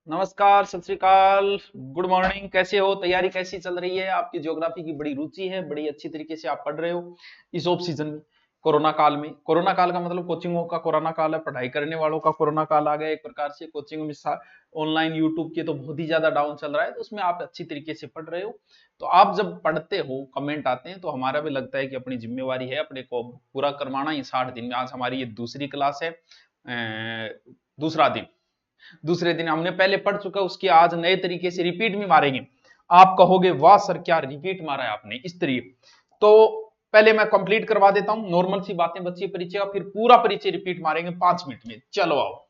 नमस्कार, सत श्री अकाल, गुड मॉर्निंग। कैसे हो? तैयारी कैसी चल रही है? आपकी ज्योग्राफी की बड़ी रुचि है, बड़ी अच्छी तरीके से आप पढ़ रहे हो इस ऑफ सीजन में, कोरोना काल में। कोरोना काल का मतलब कोचिंगों का कोरोना काल है, पढ़ाई करने वालों का कोरोना काल आ गया एक प्रकार से। कोचिंग में ऑनलाइन यूट्यूब के तो बहुत ही ज्यादा डाउन चल रहा है, तो उसमें आप अच्छी तरीके से पढ़ रहे हो। तो आप जब पढ़ते हो, कमेंट आते हैं, तो हमारा भी लगता है कि अपनी जिम्मेवारी है अपने को पूरा करवाना ही 60 दिन में। आज हमारी ये दूसरी क्लास है, दूसरा दिन। दूसरे दिन हमने पहले पढ़ चुका, उसकी आज नए तरीके से रिपीट में मारेंगे। आप कहोगे वाह सर क्या रिपीट मारा है आपने इस तरीके। तो पहले मैं कंप्लीट करवा देता हूं, नॉर्मल सी बातें बच्ची परिचय, फिर पूरा परिचय रिपीट मारेंगे 5 मिनट में। चलो आओ।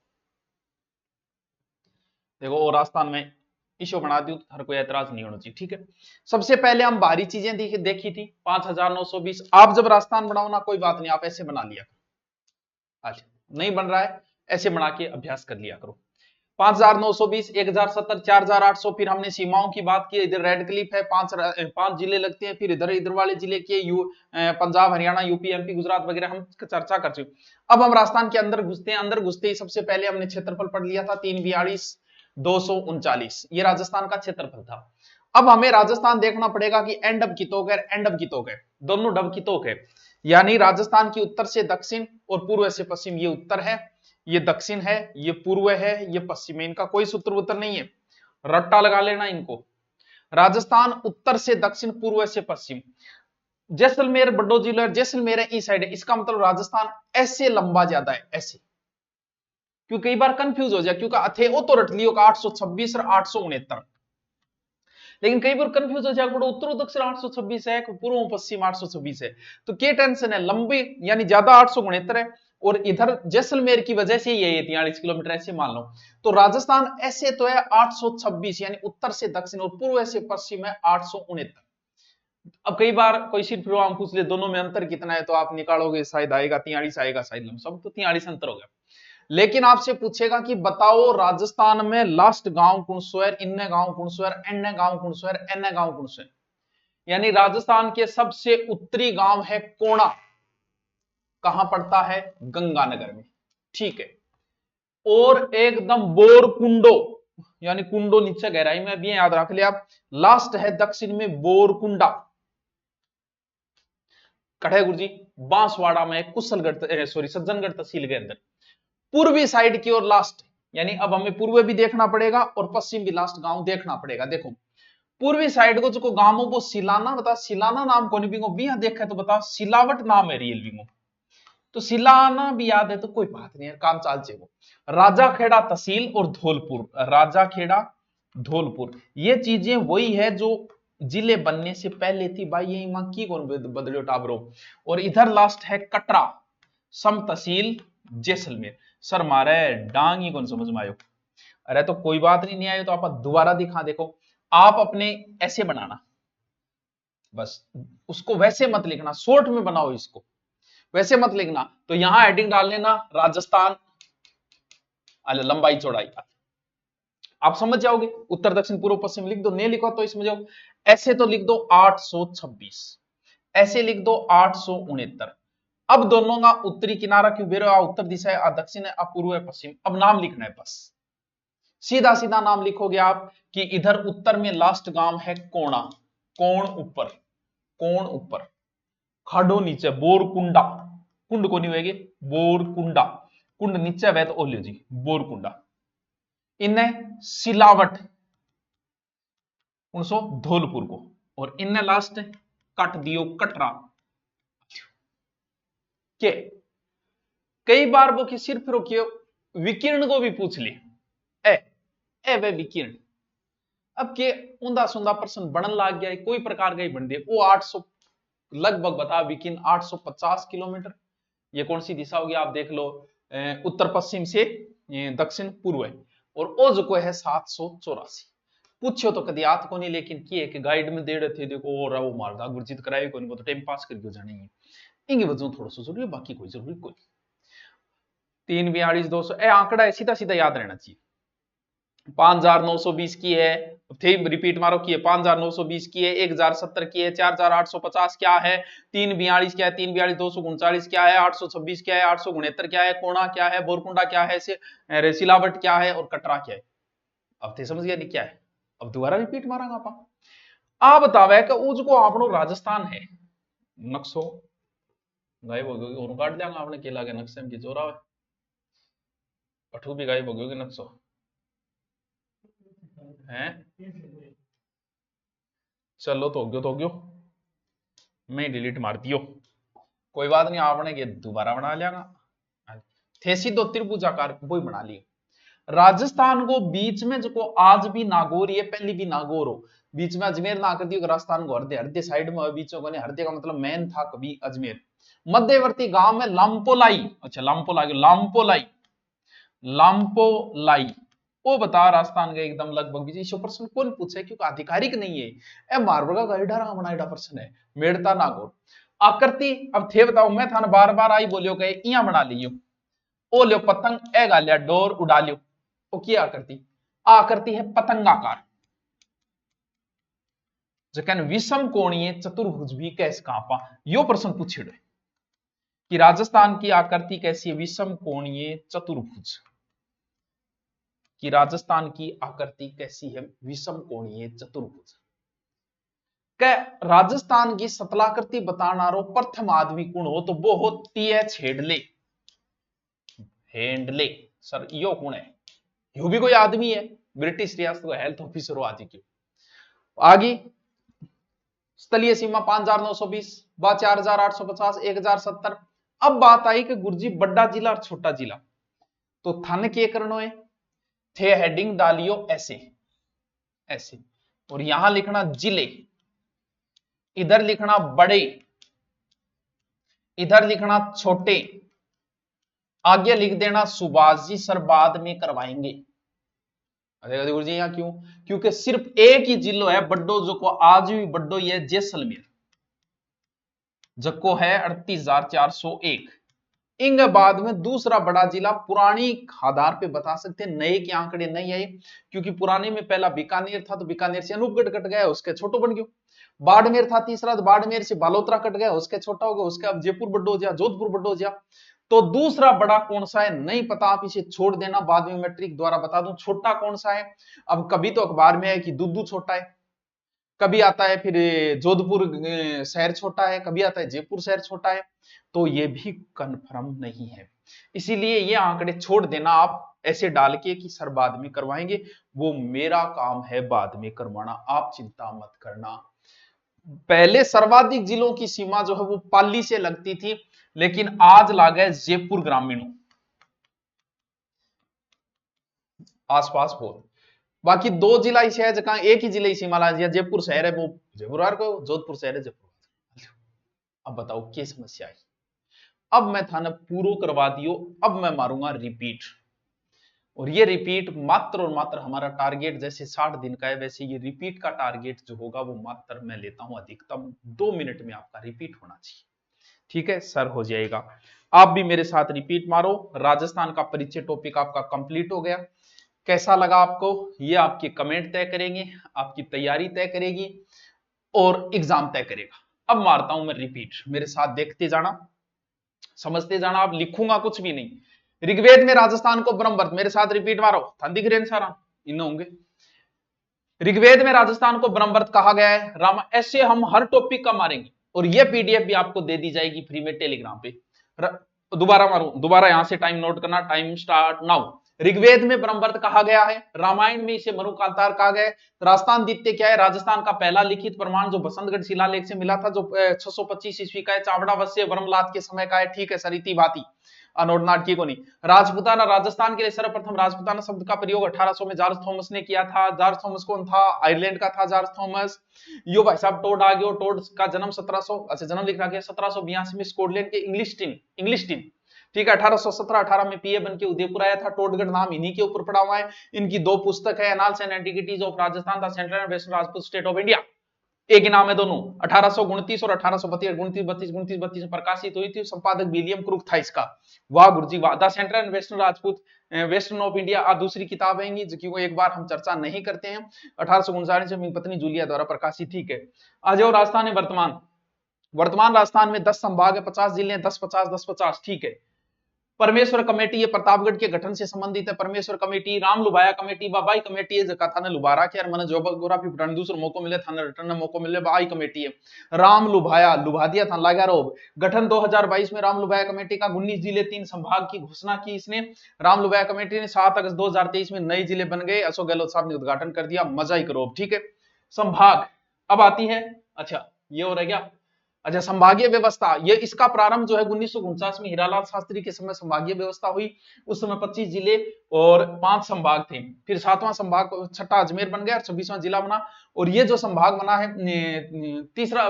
देखो, और राजस्थान में इशू बना दी, हर कोई ऐतराज नहीं होना चाहिए, ठीक है। सबसे पहले हम बाहरी चीजें देखी थी 5920। आप जब राजस्थान बनाओ ना, कोई बात नहीं, आप ऐसे बना लिया करो। अच्छा, नहीं बन रहा है, ऐसे बना के अभ्यास कर लिया करो। 5920, 1070, 4800। फिर हमने सीमाओं की बात की, इधर रेड क्लिफ है, पांच जिले लगते हैं। फिर इधर इधर वाले जिले के पंजाब, हरियाणा, यूपी, एमपी, गुजरात वगैरह हम चर्चा कर चुके। अब हम राजस्थान के अंदर घुसते हैं। अंदर घुसते ही सबसे पहले हमने क्षेत्रफल पढ़ लिया था, 342,239। ये राजस्थान का क्षेत्रफल था। अब हमें राजस्थान देखना पड़ेगा कि एंड अब की तोक है, एंड अब की तोक है, दोनों डब की तोक है। यानी राजस्थान की उत्तर से दक्षिण और पूर्व से पश्चिम, ये उत्तर है, ये दक्षिण है, ये पूर्व है, ये पश्चिम है। इनका कोई सूत्र उत्तर नहीं है, रट्टा लगा लेना इनको। राजस्थान उत्तर से दक्षिण, पूर्व से पश्चिम। जैसलमेर बड़ो जिला, जैसलमेर इस साइड है, इसका मतलब राजस्थान ऐसे लंबा ज्यादा है, ऐसे। क्योंकि कई बार कंफ्यूज हो जाए, क्योंकि अथे वो तो रट लियो का 826 और 869, लेकिन कई बार कंफ्यूज हो जाए, बड़ो उत्तर दक्षिण 826 है, पूर्व पश्चिम 826 है। तो क्या टेंशन है, लंबी यानी ज्यादा 869 है, और इधर जैसलमेर की वजह से ये 43 किलोमीटर ऐसे मान लो। तो राजस्थान ऐसे तो है 826, यानी उत्तर से दक्षिण, और पूर्व से पश्चिम है 869। अब कई बार कोई सीट प्रोग्राम पूछ ले दोनों में अंतर कितना है, तो आप निकालोगे, शायद आएगा 43 आएगा, शायद लमसम तो 43 अंतर होगा। लेकिन आपसे पूछेगा कि बताओ राजस्थान में लास्ट गांव कौन सो है, इन्ने गांव कौन सो है, एन्ने गांव कौन सो है, एन्ने गांव कौन सो है। यानी राजस्थान के सबसे उत्तरी गांव है कोणा। कहां पड़ता है? गंगानगर में, ठीक है। और एकदम बोरकुंडो, यानी कुंडो नीचे गहराई में, भी याद रख लिया आप। लास्ट है दक्षिण में बोरकुंडा, कठे गुरुजी, बांसवाड़ा में, कुशलगढ़ सॉरी सज्जनगढ़ तहसील के अंदर, पूर्वी साइड की ओर लास्ट। यानी अब हमें पूर्व भी देखना पड़ेगा और पश्चिम भी लास्ट गांव देखना पड़ेगा। देखो, पूर्वी साइड को जो गांव वो सिलाना बता, सिलाना नाम कौन भी यहाँ देखा है तो बताओ, सिलावट नाम है रियल भी। तो सिलाना भी याद है तो कोई बात नहीं है, काम चाल चेगो। राजा खेड़ा तहसील और धौलपुर, राजा खेड़ा धौलपुर, ये चीजें वही है जो जिले बनने से पहले थी भाई, यही मां की कौन बदलो टाबरो। और इधर लास्ट है कटरा, सम तहसील जैसलमेर। सर मारे डांग ही कौन समझ में आयो? अरे तो कोई बात नहीं, नहीं आयो तो आप दोबारा दिखा, देखो आप अपने ऐसे बनाना, बस उसको वैसे मत लिखना, शॉर्ट में बनाओ इसको, वैसे मत लिखना। तो यहां हेडिंग डाल लेना राजस्थान, लंबाई चौड़ाई, आप समझ जाओगे। उत्तर दक्षिण पूर्व पश्चिम लिख दो, नहीं लिखो तो इसमें जाओ, ऐसे तो लिख दो 826, ऐसे लिख दो 869। अब दोनों का उत्तरी किनारा क्यों बेरो, उत्तर दिशा है, आ दक्षिण है, आ पूर्व है, पश्चिम। अब नाम लिखना है बस, सीधा सीधा नाम लिखोगे आप कि इधर उत्तर में लास्ट गांव है कोणा, कोण ऊपर, कोण ऊपर, खाडो नीचे, बोरकुंडा, कुंड को नहीं होगी, बोरकुंडा, कुंड नीचे वह तो ओलियो जी, बोरकुंडा। इन्हें सिलावट उनसो धौलपुर को, और इन्हें लास्ट कट दियो कटरा के। कई बार वो की सिर्फ रोकियो विकीर्ण को भी पूछ ले, ए ए वे विकीर्ण। अब के ऊंधा सुंधा प्रश्न बनन लाग गया है, कोई प्रकार का ही बन दे। वो 800 लगभग बता, विकीर्ण 850 किलोमीटर। ये कौन सी दिशा होगी आप देख लो, उत्तर पश्चिम से दक्षिण पूर्व है। और ओ जो को है 784। पूछो तो कदी याद को नहीं, लेकिन की है कि गाइड में दे रहे थे, देखो और वो मारदा गुरजीत कराए को नहीं, वो तो टाइम पास करके जाने ही। इंगे वजह थोड़ा सा जरूरी है, बाकी कोई जरूरी कोई। 342,200 ए आंकड़ा है, सीधा सीधा याद रहना चाहिए। 5,920 की है, थे रिपीट मारो की है, 5,920 की है, 1,070 की है, 4,850 क्या है, 342 क्या है, 342,239 क्या है, 826 क्या है, 869 क्या है, कोणा क्या है, बोरकुंडा क्या है, सिलावट क्या है, और कटरा क्या है। अब थे समझ गया नहीं क्या है। अब दोबारा रिपीट मारांगा आप बतावे कि उसको आपनो राजस्थान है नक्शो गायब हो गई और काट देंगे आपने केला के नक्शे में की जोरा है पठू भी गायब हो गई नक्शो है। चलो तो गयो मैं डिलीट मार दियो कोई बात नहीं आपने ये दोबारा बना लिया थे सीधो त्रिभुजाकार वही बना लिया। राजस्थान को बीच में जो आज भी नागौर ये पहली भी नागौर हो बीच में अजमेर ना कर दियो राजस्थान को हरदे हरदे साइड में बीच में हरदे का मतलब मेन था कभी अजमेर मध्यवर्ती गांव में लामपोलाई अच्छा लामपोलाई लामपोलाई वो बता राजस्थान का एकदम लगभग भी प्रश्न कौन पूछे क्योंकि आधिकारिक नहीं है ए मारबर्गा का एडा रामना एडा प्रश्न है मेड़ता नागौर आकृति अब थे बताओ मैं थाने बार बार आई बोलियो कहे इया बना लियो ओ लियो पतंग ए गालिया डोर उड़ा लियो ओ की आकृति है पतंगाकार जकन विषम कोणीय चतुर्भुज भी कैसे कापा यो प्रश्न पूछेड़ो कि राजस्थान की आकृति कैसी है विषम कोणीय चतुर्भुज कि राजस्थान की आकृति कैसी है विषम कोणीय चतुर्भुज कै राजस्थान की सतलाकृति बताना रो प्रथम आदमी कौन हो तो वो हो टीएच हेडले सर यो कौन है यो भी कोई आदमी है ब्रिटिश रियासत का हेल्थ ऑफिसर हो आदि की आगे स्थलीय सीमा 5920 4850 1070 अब बात आई कि गुरुजी बड़ा जिला और छोटा जिला तो थाने के करनो है थे हेडिंग डालियो ऐसे ऐसे और यहां लिखना जिले इधर लिखना बड़े इधर लिखना छोटे आगे लिख देना सुभाष जी सर बाद में करवाएंगे गुरु जी यहां क्यों क्योंकि सिर्फ एक ही जिलो है बड्डो जो को आज भी बड्डो ये जैसलमेर जको है 38,401 इंग बाद में दूसरा बड़ा जिला पुरानी आधार पे बता सकते हैं नए के आंकड़े नहीं आए क्योंकि पुराने में पहला बीकानेर था तो बीकानेर से अनूपगढ़ कट गया उसके छोटो बन गयो बाड़मेर था तीसरा तो बाड़मेर से बालोतरा कट गया उसके छोटा हो गया उसके अब जयपुर बड्डो जा जोधपुर बड्डो जा तो दूसरा बड़ा कौन सा है नहीं पता आप इसे छोड़ देना बाद में मैं ट्रिक द्वारा बता दूं छोटा कौन सा है अब कभी तो अखबार में है कि दुद्दू छोटा है कभी आता है फिर जोधपुर शहर छोटा है कभी आता है जयपुर शहर छोटा है तो ये भी कंफर्म नहीं है इसीलिए ये आंकड़े छोड़ देना आप ऐसे डाल के कि सर बाद में करवाएंगे वो मेरा काम है बाद में करवाना आप चिंता मत करना पहले सर्वाधिक जिलों की सीमा जो है वो पाली से लगती थी लेकिन आज ला गए जयपुर ग्रामीणों आसपास बहुत बाकी दो जिला ही शहर जहां एक ही जिले की सीमा ला जयपुर शहर है वो जयपुर को जोधपुर शहर है जयपुर अब बताओ क्या समस्या है अब मैं थाना पूरा करवा दियो अब मैं मारूंगा रिपीट और ये रिपीट मात्र और मात्र हमारा टारगेट जैसे 60 दिन का है वैसे ये रिपीट का टारगेट जो होगा वो मात्र मैं लेता हूं अधिकतम 2 मिनट में आपका रिपीट होना चाहिए ठीक है सर हो जाएगा आप भी मेरे साथ रिपीट मारो राजस्थान का परिचय टॉपिक आपका कंप्लीट हो गया कैसा लगा आपको ये आपके कमेंट तय करेंगे आपकी तैयारी तय करेगी और एग्जाम तय करेगा अब मारता हूं मैं रिपीट मेरे साथ देखते जाना समझते जाना आप लिखूंगा कुछ भी नहीं ऋग्वेद में राजस्थान को ब्रह्मवर्त मेरे साथ रिपीट मारो दिख रहे सारा इन होंगे ऋग्वेद में राजस्थान को ब्रह्मवर्त कहा गया है रामा ऐसे हम हर टॉपिक का मारेंगे और ये पीडीएफ भी आपको दे दी जाएगी फ्री में टेलीग्राम पे दोबारा मारू दोबारा यहां से टाइम नोट करना टाइम स्टार्ट नाउ ऋग्वेद में ब्रह्मवर्त कहा गया है रामायण में इसे मरु कालतार कहा गया है राजस्थान द्वितीय क्या है राजस्थान का पहला लिखित प्रमाण जो बसंतगढ़ शिलालेख से मिला था जो 625 ईस्वी का है चावड़ा वश्य वर्मलाद के समय का है ठीक है सरिती भाती अनोडनाट को नहीं राजपुताना राजस्थान के लिए सर्वप्रथम राजपुताना शब्द का प्रयोग 1800 में जॉर्ज थॉमस ने किया था जॉर्ज थॉमस कौन था आयरलैंड का था जॉर्ज थॉमस यो भाई साहब टोड आ गया टोड का जन्म 1700 अच्छा जन्म लिखा गया 1782 में स्कॉटलैंड के इंग्लिश टीम ठीक है 1817-18 में पीए बन के उदयपुर आया था टोडगढ़ नाम इन्हीं के ऊपर पड़ा हुआ है इनकी दो पुस्तक है annals and antiquities of Rajasthan the central and western Rajput state of India एक ही नाम है दोनों 1829 और 1832 प्रकाशित हुई थी संपादक विलियम क्रूक था इसका वाह गुरुजी वाह the central and western Rajput western of India दूसरी किताब है जो एक बार हम चर्चा नहीं करते हैं 1859 में पत्नी जूलिया द्वारा प्रकाशित ठीक है आज और राजस्थान है वर्तमान राजस्थान में 10 संभाग है 50 जिले 10-50 10-50 ठीक है परमेश्वर कमेटी ये प्रतापगढ़ के गठन से संबंधित है। परमेश्वर कमेटी, राम लुभाया कमेटी, बाबाई कमेटी है जका थाने लुभारा के यार मन जोग्राफी पढ़ाने दूसरा मौको मिले, थाने रिटर्न मौको मिले, बाई कमेटी है। राम लुभाया, लुभा दिया था लगा रोब। गठन 2022 में राम लुभाया कमेटी का 19 जिले 3 संभाग की घोषणा की इसने। राम लुभाया कमेटी ने 7 अगस्त 2023 में नए जिले बन गए। अशोक गहलोत साहब ने उद्घाटन कर दिया, मजा ही करो। ठीक है, संभाग अब आती है। अच्छा ये हो रह गया। अच्छा संभागीय व्यवस्था, ये इसका प्रारंभ जो है 1949 में हीरालाल शास्त्री के समय संभागीय व्यवस्था हुई। उस समय 25 जिले और 5 संभाग थे। फिर 7वां संभाग, 6ठा अजमेर बन गया और 26वां जिला बना। और ये जो संभाग बना है तीसरा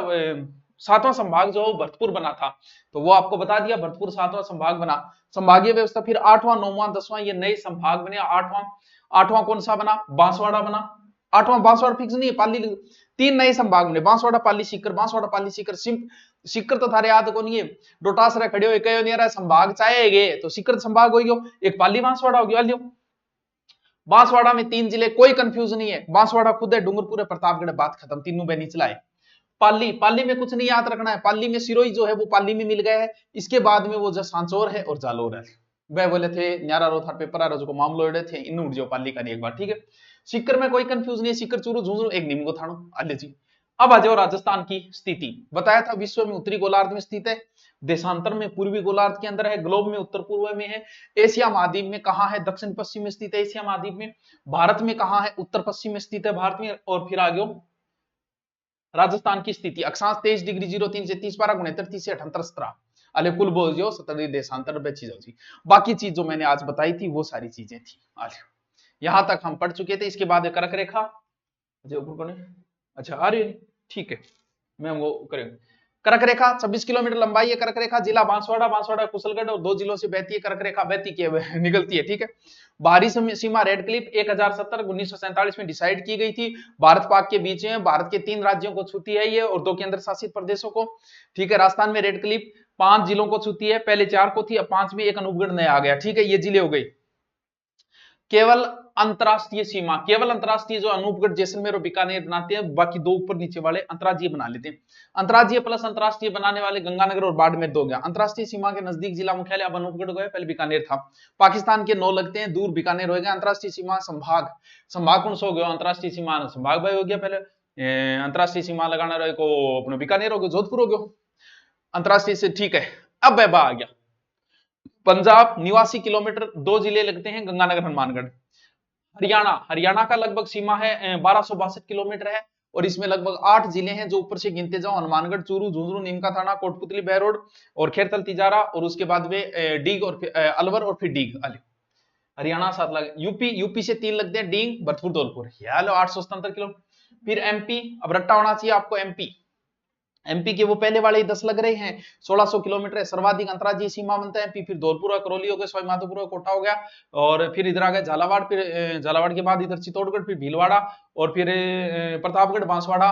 7वां संभाग जो भरतपुर बना था, तो वो आपको बता दिया, भरतपुर 7वां संभाग बना। संभागीय व्यवस्था फिर 8वां 9वां 10वां ये नए संभाग बने। 8वां कौन सा बना? बांसवाड़ा बना। 8वां बांसवाड़ा फिक्स नहीं है, पाली 3 नए संभाग बने, बांसवाड़ा पाली सीकर, बांसवाड़ा पाली सीकर। सीकर तो थारे याद को नहीं है, डोटास रे खड़े हो कयो नहीं रहा संभाग चाहेगे तो सीकर संभाग हो गयो, एक पाली बांसवाड़ा हो गया। लियो बांसवाड़ा में 3 जिले, कोई कंफ्यूजन नहीं है। बांसवाड़ा खुद है, डूंगरपुर है, प्रतापगढ़, बात खत्म, तीनों बहनी चलाए। पाली, पाली में कुछ नहीं याद रखना है, पाली में सिरोही जो है वो पाली में मिल गया है। इसके बाद में वो जो सांचौर है और जालोर है, वह बोले थे न्यारा रोथा पेपर आ जो मामलो एड़े थे इन उड़ जो पाली का एक बार। ठीक है, सीकर में कोई कंफ्यूज नहीं है, सीकर चूरू झुंझुनू एक नीम को थानो आले जी। अब आ जाओ राजस्थान की स्थिति। बताया था विश्व में उत्तरी गोलार्ध में स्थित है, देशांतर में पूर्वी गोलार्ध के अंदर है, ग्लोब में उत्तर पूर्व में है। एशिया महाद्वीप में कहां है? दक्षिण पश्चिम में स्थित है एशिया महाद्वीप में। भारत में कहां है? उत्तर पश्चिम में स्थित है भारत में। और फिर आगे राजस्थान की स्थिति, अक्षांश 23 डिग्री 03 से 30 12 गुणे 30 से 78 17 अले कुल बोल जो 70 देशांतर बची जाओ। बाकी चीज जो मैंने आज बताई थी वो सारी चीजें थी। यहां तक हम पढ़ चुके थे। इसके बाद कर्क रेखा, अच्छा आ रही है, ठीक है, मैं वो करेंगे। कर्क रेखा 26 किलोमीटर लंबाई है कर्क रेखा, जिला बांसवाड़ा, बांसवाड़ा कुशलगढ़ और 2 जिलों से बहती है कर्क रेखा, बहती की निकलती है। ठीक है, बाहरी सीमा रेड क्लिफ 1070 1947 में डिसाइड की गई थी, भारत पाक के बीच में। भारत के 3 राज्यों को छूती है ये और 2 केंद्र शासित प्रदेशों को। ठीक है, राजस्थान में रेड क्लिफ 5 जिलों को छूती है, पहले 4 को थी, अब 5 में एक अनूपगढ़ नया आ गया। ठीक है, ये जिले हो गई। केवल अंतरराष्ट्रीय सीमा, केवल अंतरराष्ट्रीय जो अनूपगढ़ जैसलमेर और बीकानेर बनाते हैं, बाकी 2 ऊपर नीचे वाले अंतरराज्यीय बना लेते हैं। अंतरराज्यीय प्लस अंतरराष्ट्रीय बनाने वाले गंगानगर और बाड़मेर 2 गया। अंतरराष्ट्रीय सीमा के नजदीक जिला मुख्यालय अब अनूपगढ़ गए, पहले बीकानेर था। पाकिस्तान के 9 लगते हैं, दूर बीकानेर हो गया। अंतरराष्ट्रीय सीमा संभाग, संभाग कौन सा हो गया? अंतरराष्ट्रीय सीमा संभाग भाई हो गया। पहले अंतरराष्ट्रीय सीमा लगाना रहे को अपने बीकानेर हो गया, जोधपुर हो गया अंतरराष्ट्रीय से। ठीक है, अब वह आ गया पंजाब, निवासी किलोमीटर, 2 जिले लगते हैं, गंगानगर हनुमानगढ़। हरियाणा, हरियाणा का लगभग सीमा है 1262 किलोमीटर है और इसमें लगभग 8 जिले हैं जो ऊपर से गिनते जाओ, हनुमानगढ़, चूरू, झुंझुनू, नीमका थाना, कोटपुतली, बहरोड और खेरतल, तिजारा और उसके बाद में डीग और अलवर और फिर डीग। हरियाणा 7 लगे। यूपी से 3 लगते हैं, डींग, भरतपुर, धौलपुर, 877 किलोमीटर। फिर एमपी, अब रट्टा होना चाहिए आपको, एमपी के वो पहले वाले 10 लग रहे हैं, 1600 किलोमीटर है। सर्वाधिक अंतरराज्यीय सीमा बनता है एमपी, फिर धौलपुर, करौली हो गया, सवाईमाधोपुर, कोटा हो गया और फिर इधर आ गया झालावाड़, फिर झालावाड़ के बाद इधर चित्तौड़गढ़, फिर भीलवाड़ा और फिर प्रतापगढ़, बांसवाड़ा।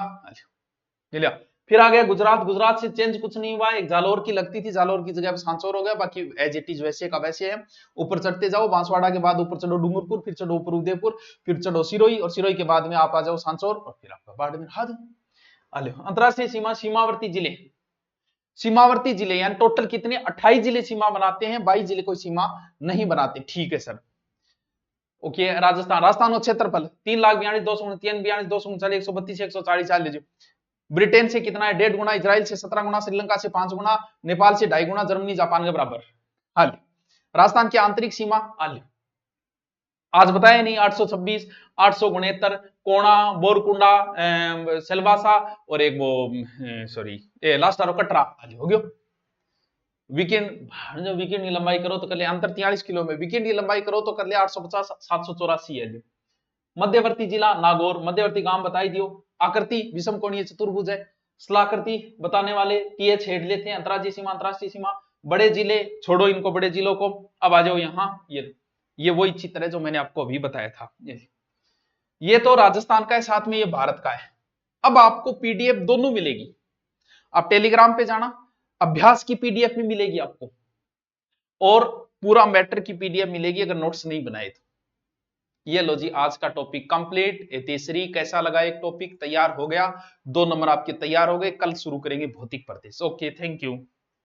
फिर आ गया गुजरात, गुजरात से चेंज कुछ नहीं हुआ, एक जालोर की लगती थी, जालोर की जगह सांचौर हो गया, बाकी एज इट इज वैसे का वैसे है। ऊपर चढ़ते जाओ, बांसवाड़ा के बाद ऊपर चढ़ो डूंगरपुर, फिर चढ़ो ऊपर उदयपुर, फिर चढ़ो सिरोही और सिरोही के बाद में आप आ जाओ सांचौर और फिर आपका बाड़मेर। हद अंतरराष्ट्रीय सीमा, सीमावर्ती जिले, सीमावर्ती जिले यानी टोटल कितने? 28 जिले सीमा बनाते हैं, 22 जिले कोई सीमा नहीं बनाते। ठीक है सर, ओके। राजस्थान, राजस्थान का क्षेत्रफल 3,42,239 239 132 140 लीजिए। ब्रिटेन से कितना है? 1.5 गुना, इजराइल से 17 गुना, श्रीलंका से 5 गुना, नेपाल से 2.5 गुना, जर्मनी जापान के बराबर। हाल राजस्थान की आंतरिक सीमा हाल आज बताया नहीं, 826, 869, कोणा, बोरकुंडा, सेलवासा और एक वो सॉरी लास्ट आरो कटरा हो गयो। वीकेंड जो वीकेंड की लंबाई करो तो कर ले अंतर 43 किलो में, वीकेंड की लंबाई करो तो कर ले 850 784 है। मध्यवर्ती जिला नागौर, मध्यवर्ती गांव बताई दियो। आकृति विषम कोणीय चतुर्भुज है। स्थलाकृति बताने वाले टीएच हेड लेते हैं। अंतरराज्यीय सीमा, अंतरराष्ट्रीय सीमा, बड़े जिले छोड़ो इनको, बड़े जिलों को। अब आ जाओ यहाँ, ये वही चित्र है जो मैंने आपको अभी बताया था। ये तो राजस्थान का है, साथ में ये भारत का है। अब आपको पीडीएफ दोनों मिलेगी, आप टेलीग्राम पे जाना, अभ्यास की पीडीएफ भी मिलेगी आपको और पूरा मैटर की पीडीएफ मिलेगी अगर नोट्स नहीं बनाए तो। ये लो जी, आज का टॉपिक कंप्लीट। तीसरी कैसा लगा? एक टॉपिक तैयार हो गया, 2 नंबर आपके तैयार हो गए। कल शुरू करेंगे भौतिक प्रदेश। Okay, thank you.